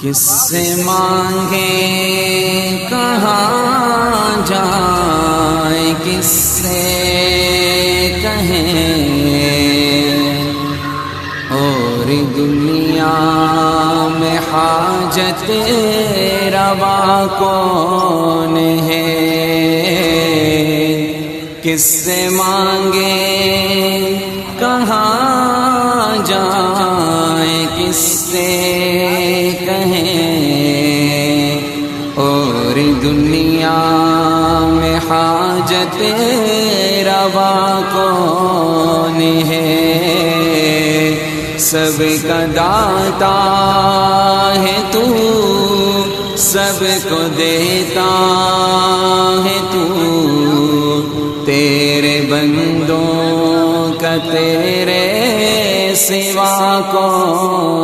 کس سے مانگے کہاں جائیں، کس سے کہیں اور دنیا میں حاجت روا کون ہے؟ کس سے مانگے کہاں جائیں، کس سے کہیں اور دنیا میں حاجت روا کون ہے؟ سب کا داتا ہے تو، سب کو دیتا ہے تو، تیرے بندوں کا تیرے سوا کون